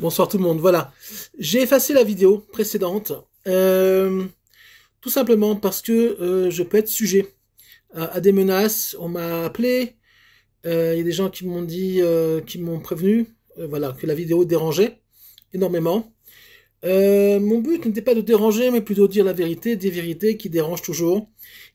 Bonsoir tout le monde. Voilà, j'ai effacé la vidéo précédente, tout simplement parce que je peux être sujet à des menaces. On m'a appelé, il y a des gens qui m'ont dit, qui m'ont prévenu, voilà, que la vidéo dérangeait énormément. Mon but n'était pas de déranger, mais plutôt de dire la vérité, des vérités qui dérangent toujours,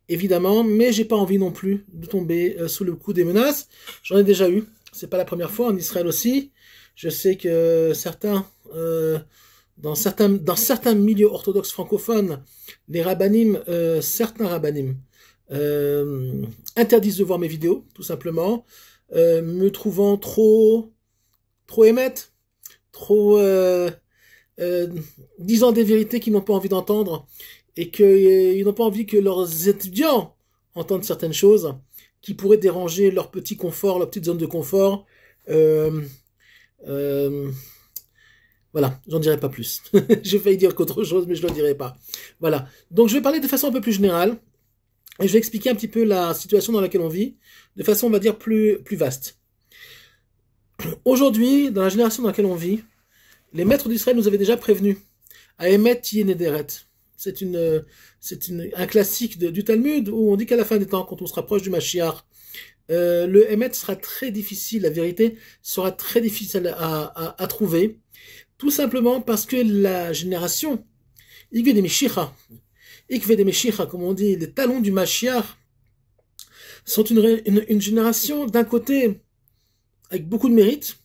évidemment. Mais j'ai pas envie non plus de tomber sous le coup des menaces. J'en ai déjà eu. C'est pas la première fois en Israël aussi. Je sais que dans certains milieux orthodoxes francophones, les rabbinim, certains rabbinim, interdisent de voir mes vidéos, tout simplement, me trouvant trop émette, trop disant des vérités qu'ils n'ont pas envie d'entendre et qu'ils n'ont pas envie que leurs étudiants entendent certaines choses qui pourraient déranger leur petit confort, leur petite zone de confort. Euh, euh, voilà, j'en dirai pas plus. J'ai failli dire qu'autre chose, mais je ne le dirai pas. Voilà. Donc je vais parler de façon un peu plus générale et je vais expliquer un petit peu la situation dans laquelle on vit, de façon, on va dire, plus vaste. Aujourd'hui, dans la génération dans laquelle on vit, les maîtres d'Israël nous avaient déjà prévenus à Emet Yenederet. Un classique du Talmud où on dit qu'à la fin des temps, quand on se rapproche du Mashiach, le Emet sera très difficile, la vérité sera très difficile à trouver, tout simplement parce que la génération Ikve des Meshicha, comme on dit, les talons du Mashiach, sont une génération d'un côté avec beaucoup de mérite,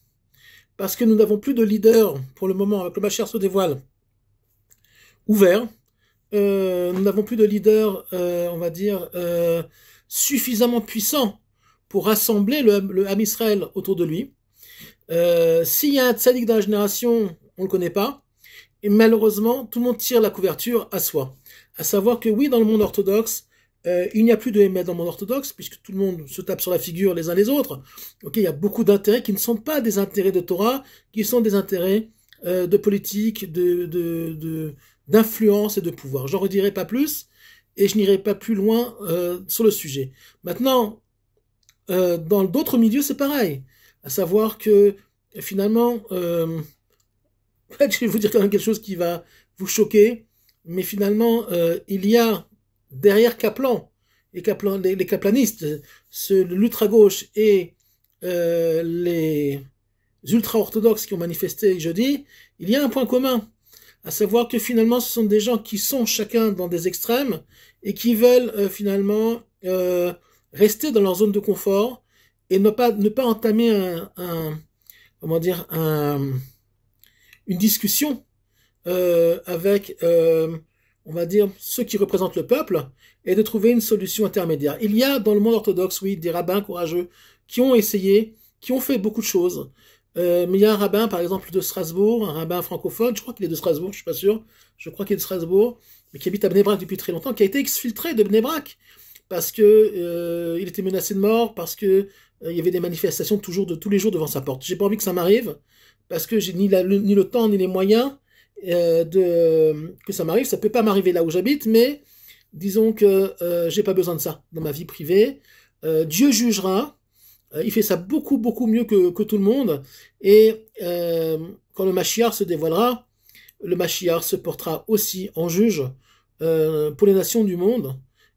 parce que nous n'avons plus de leader pour le moment, avec le Mashiach se dévoile ouvert. Nous n'avons plus de leader, on va dire, suffisamment puissant pour rassembler le Ham Israël autour de lui. S'il y a un tzaddik dans la génération, on ne le connaît pas. Et malheureusement, tout le monde tire la couverture à soi. À savoir que oui, dans le monde orthodoxe, il n'y a plus de Hémet dans le monde orthodoxe, puisque tout le monde se tape sur la figure les uns les autres. Ok, il y a beaucoup d'intérêts qui ne sont pas des intérêts de Torah, qui sont des intérêts de politique, d'influence et de pouvoir. J'en redirai pas plus, et je n'irai pas plus loin sur le sujet. Maintenant, dans d'autres milieux, c'est pareil. À savoir que, finalement, je vais vous dire quand même quelque chose qui va vous choquer, mais finalement, il y a derrière Kaplan, les kaplanistes, l'ultra-gauche et les ultra-orthodoxes qui ont manifesté jeudi, il y a un point commun, à savoir que finalement, ce sont des gens qui sont chacun dans des extrêmes et qui veulent finalement rester dans leur zone de confort et ne pas entamer comment dire, une discussion avec, on va dire, ceux qui représentent le peuple, et de trouver une solution intermédiaire. Il y a dans le monde orthodoxe, oui, des rabbins courageux qui ont essayé, qui ont fait beaucoup de choses. Mais il y a un rabbin, par exemple, de Strasbourg, un rabbin francophone, je crois qu'il est de Strasbourg, je suis pas sûr, je crois qu'il est de Strasbourg, mais qui habite à Bnei Brak depuis très longtemps, qui a été exfiltré de Bnei Brak, parce que il était menacé de mort, parce que il y avait des manifestations toujours de tous les jours devant sa porte. J'ai pas envie que ça m'arrive, parce que j'ai ni le temps, ni les moyens que ça m'arrive. Ça peut pas m'arriver là où j'habite, mais disons que j'ai pas besoin de ça dans ma vie privée. Dieu jugera. Il fait ça beaucoup mieux que tout le monde. Et quand le Mashiach se dévoilera, le Mashiach se portera aussi en juge pour les nations du monde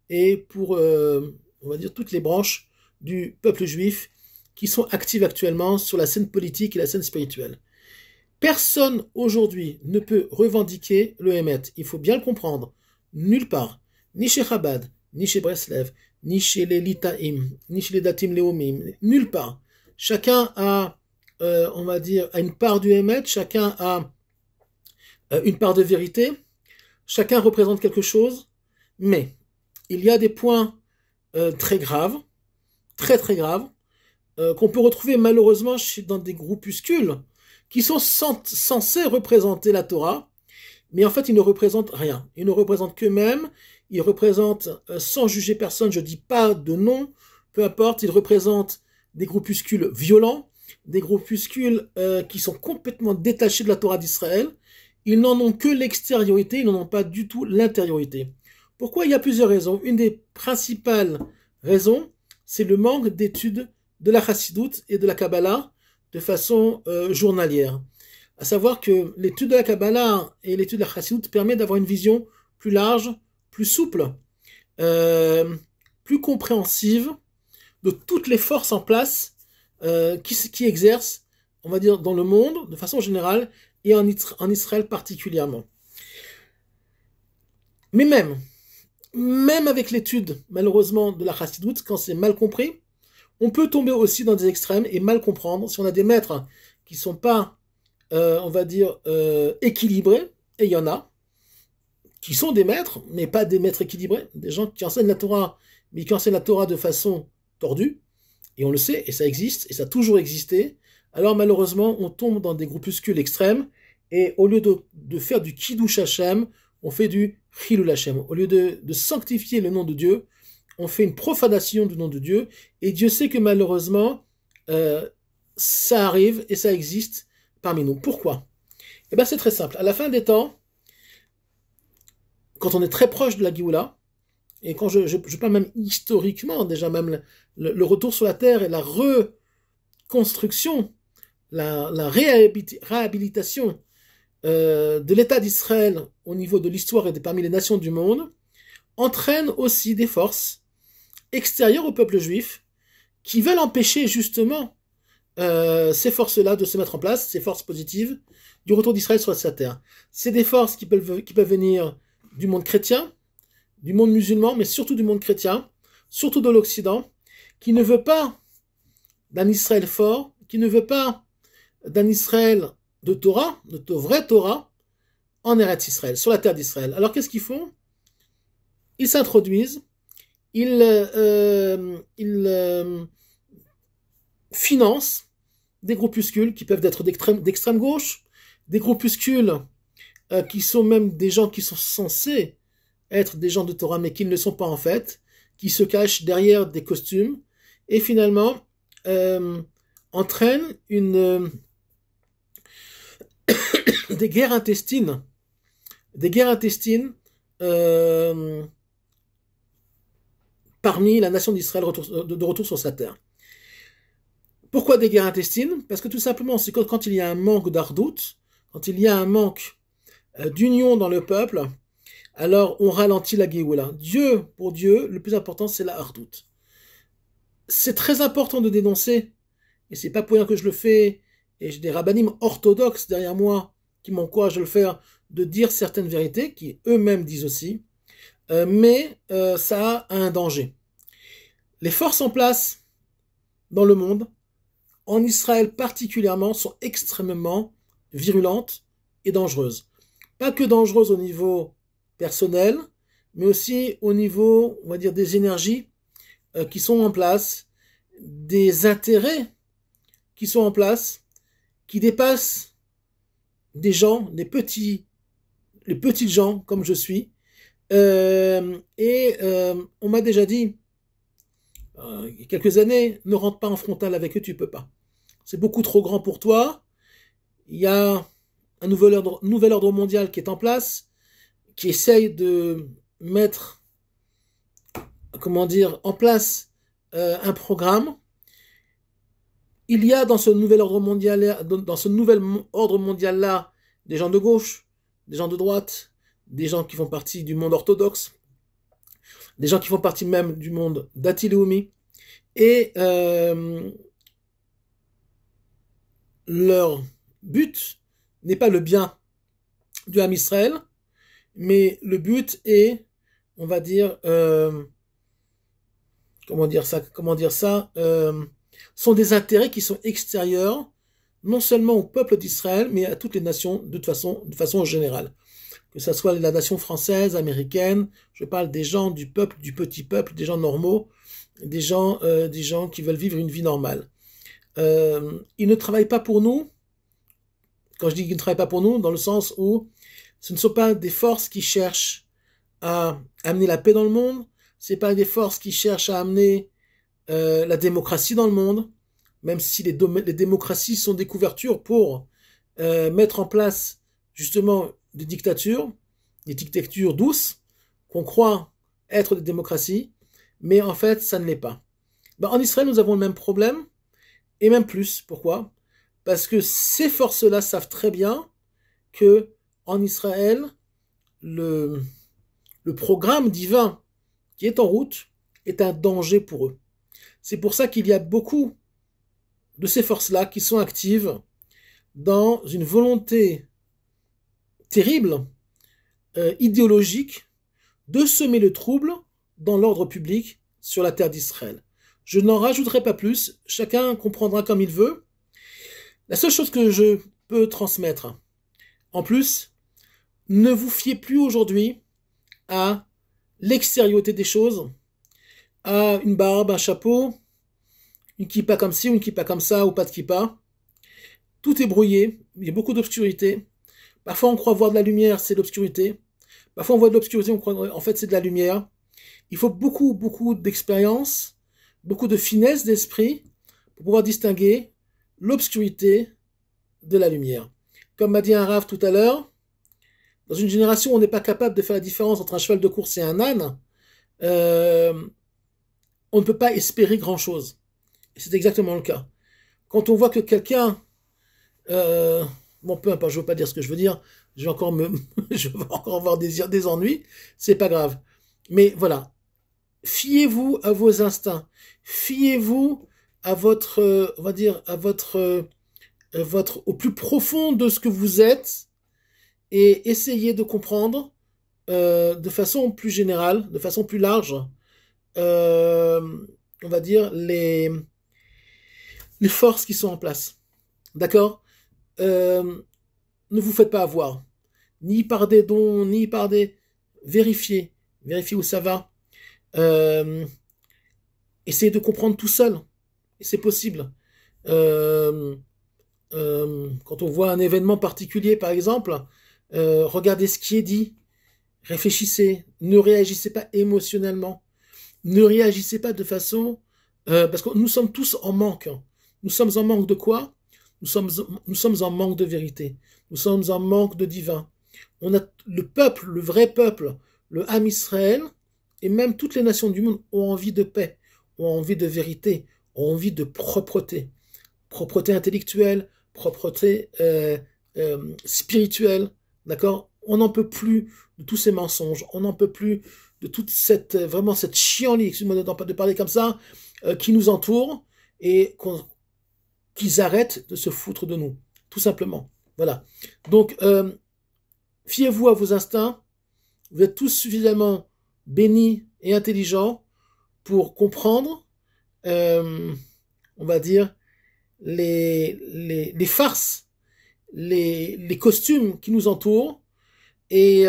et pour, on va dire, toutes les branches du peuple juif qui sont actives actuellement sur la scène politique et la scène spirituelle. Personne aujourd'hui ne peut revendiquer le Hémet. Il faut bien le comprendre. Nulle part. Ni chez Chabad, ni chez Breslev, ni chez les Litaim, ni chez les Datim Leomim. Nulle part. Chacun a, on va dire, a une part du Hémet. Chacun a une part de vérité. Chacun représente quelque chose. Mais il y a des points très graves, très graves, qu'on peut retrouver malheureusement dans des groupuscules qui sont censés représenter la Torah, mais en fait ils ne représentent rien. Ils ne représentent qu'eux-mêmes, ils représentent, sans juger personne, je dis pas de nom, peu importe, ils représentent des groupuscules violents, des groupuscules qui sont complètement détachés de la Torah d'Israël. Ils n'en ont que l'extériorité, ils n'en ont pas du tout l'intériorité. Pourquoi? Il y a plusieurs raisons. Une des principales raisons, c'est le manque d'études de la Chassidoute et de la Kabbalah de façon journalière. à savoir que l'étude de la Kabbalah et l'étude de la Chassidut permet d'avoir une vision plus large, plus souple, euh, plus compréhensive de toutes les forces en place qui exercent, on va dire, dans le monde de façon générale et en Israël particulièrement. Mais même avec l'étude, malheureusement, de la Chassidut, quand c'est mal compris, on peut tomber aussi dans des extrêmes et mal comprendre. Si on a des maîtres qui sont pas, on va dire, équilibrés, et il y en a, qui sont des maîtres, mais pas des maîtres équilibrés, des gens qui enseignent la Torah, mais qui enseignent la Torah de façon tordue, et on le sait, et ça existe, et ça a toujours existé. Alors malheureusement, on tombe dans des groupuscules extrêmes, et au lieu de faire du Kiddush Hashem, on fait du Chilul Hashem. Au lieu de sanctifier le nom de Dieu, on fait une profanation du nom de Dieu, et Dieu sait que malheureusement, ça arrive et ça existe parmi nous. Pourquoi? Eh bien c'est très simple. À la fin des temps, quand on est très proche de la Géoula, et quand je parle même historiquement, déjà même le retour sur la terre et la reconstruction, la réhabilitation de l'État d'Israël au niveau de l'histoire et parmi les nations du monde, entraîne aussi des forces extérieures au peuple juif qui veulent empêcher justement ces forces-là de se mettre en place, ces forces positives du retour d'Israël sur sa terre. C'est des forces qui peuvent venir du monde chrétien, du monde musulman, mais surtout du monde chrétien, surtout de l'Occident, qui ne veut pas d'un Israël fort, qui ne veut pas d'un Israël de Torah, de vraie Torah, en Eretz Israël, sur la terre d'Israël. Alors qu'est-ce qu'ils font? Ils s'introduisent, ils financent des groupuscules qui peuvent être d'extrême gauche, des groupuscules qui sont même des gens qui sont censés être des gens de Torah, mais qui ne le sont pas en fait, qui se cachent derrière des costumes, et finalement entraînent des guerres intestines parmi la nation d'Israël de retour sur sa terre. Pourquoi des guerres intestines? Parce que tout simplement, c'est quand il y a un manque d'ardout, quand il y a un manque d'union dans le peuple, alors on ralentit la Géoula. Pour Dieu, le plus important, c'est la hardout. C'est très important de dénoncer, et c'est pas pour rien que je le fais, et j'ai des rabbinim orthodoxes derrière moi qui m'encouragent à le faire, de dire certaines vérités, qui eux-mêmes disent aussi, mais ça a un danger. Les forces en place dans le monde, en Israël particulièrement, sont extrêmement virulentes et dangereuses. Pas que dangereuses au niveau personnel, mais aussi au niveau, on va dire, des énergies qui sont en place, des intérêts qui sont en place, qui dépassent des gens, les petits gens comme je suis. On m'a déjà dit, il y a quelques années, ne rentre pas en frontal avec eux, tu peux pas. C'est beaucoup trop grand pour toi. Il y a un nouvel ordre mondial qui est en place, qui essaye de mettre, en place un programme. Il y a dans ce nouvel ordre mondial là, des gens de gauche, des gens de droite, des gens qui font partie du monde orthodoxe, des gens qui font partie même du monde d'Ati-Leumi, et leur but n'est pas le bien du Ham Israël, mais le but est, on va dire, sont des intérêts qui sont extérieurs, non seulement au peuple d'Israël, mais à toutes les nations de façon générale. Que ça soit la nation française, américaine, je parle des gens du peuple, du petit peuple, des gens normaux, des gens qui veulent vivre une vie normale. Ils ne travaillent pas pour nous. Quand je dis qu'ils ne travaillent pas pour nous, dans le sens où ce ne sont pas des forces qui cherchent à amener la paix dans le monde, c'est pas des forces qui cherchent à amener la démocratie dans le monde, même si les démocraties sont des couvertures pour mettre en place justement des dictatures douces, qu'on croit être des démocraties, mais en fait ça ne l'est pas. En Israël nous avons le même problème, et même plus. Pourquoi? parce que ces forces-là savent très bien que en Israël, le, le programme divin qui est en route est un danger pour eux. C'est pour ça qu'il y a beaucoup de ces forces-là qui sont actives dans une volonté terrible, idéologique, de semer le trouble dans l'ordre public sur la terre d'Israël. Je n'en rajouterai pas plus, chacun comprendra comme il veut. La seule chose que je peux transmettre, en plus, ne vous fiez plus aujourd'hui à l'extériorité des choses, à une barbe, un chapeau, une kippa comme ci, une kippa comme ça, ou pas de kippa. Tout est brouillé, il y a beaucoup d'obscurité. Parfois on croit voir de la lumière, c'est l'obscurité. Parfois on voit de l'obscurité, on croit en fait c'est de la lumière. Il faut beaucoup d'expérience, beaucoup de finesse d'esprit pour pouvoir distinguer l'obscurité de la lumière. Comme m'a dit un rave tout à l'heure, dans une génération où on n'est pas capable de faire la différence entre un cheval de course et un âne, on ne peut pas espérer grand-chose. Et c'est exactement le cas. Quand on voit que quelqu'un... bon, peu importe, je ne veux pas dire ce que je veux dire, je vais encore avoir des ennuis, c'est pas grave. Mais voilà, fiez-vous à vos instincts, fiez-vous à votre, on va dire, à votre, au plus profond de ce que vous êtes, et essayez de comprendre de façon plus générale, de façon plus large, on va dire, les forces qui sont en place. D'accord? Ne vous faites pas avoir, ni par des dons, ni par des... Vérifiez où ça va. Essayez de comprendre tout seul, et c'est possible. Quand on voit un événement particulier, par exemple, regardez ce qui est dit, réfléchissez, ne réagissez pas émotionnellement, ne réagissez pas de façon... parce que nous sommes tous en manque. Nous sommes en manque de quoi? Nous sommes en manque de vérité. Nous sommes en manque de divin. On a le peuple, le vrai peuple, le Ham Israël, et même toutes les nations du monde ont envie de paix, ont envie de vérité, ont envie de propreté. Propreté intellectuelle, propreté spirituelle, d'accord? On n'en peut plus de tous ces mensonges, on n'en peut plus de toute cette, vraiment cette chienlit, excusez-moi de parler comme ça, qui nous entoure, et qu'ils arrêtent de se foutre de nous, tout simplement. Voilà. Donc, fiez-vous à vos instincts. Vous êtes tous suffisamment bénis et intelligents pour comprendre, on va dire, les farces, les costumes qui nous entourent, et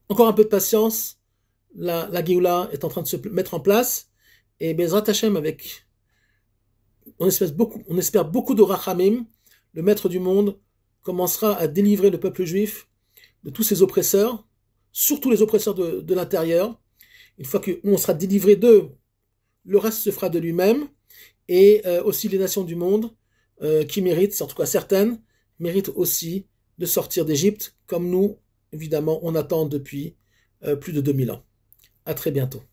encore un peu de patience. La Géoula est en train de se mettre en place, et Bezrat Hashem, on espère beaucoup de Rachamim, le maître du monde commencera à délivrer le peuple juif de tous ses oppresseurs, surtout les oppresseurs de l'intérieur. Une fois qu'on sera délivré d'eux, le reste se fera de lui-même, et aussi les nations du monde qui méritent, en tout cas certaines, méritent aussi de sortir d'Égypte, comme nous, évidemment, on attend depuis plus de 2000 ans. À très bientôt.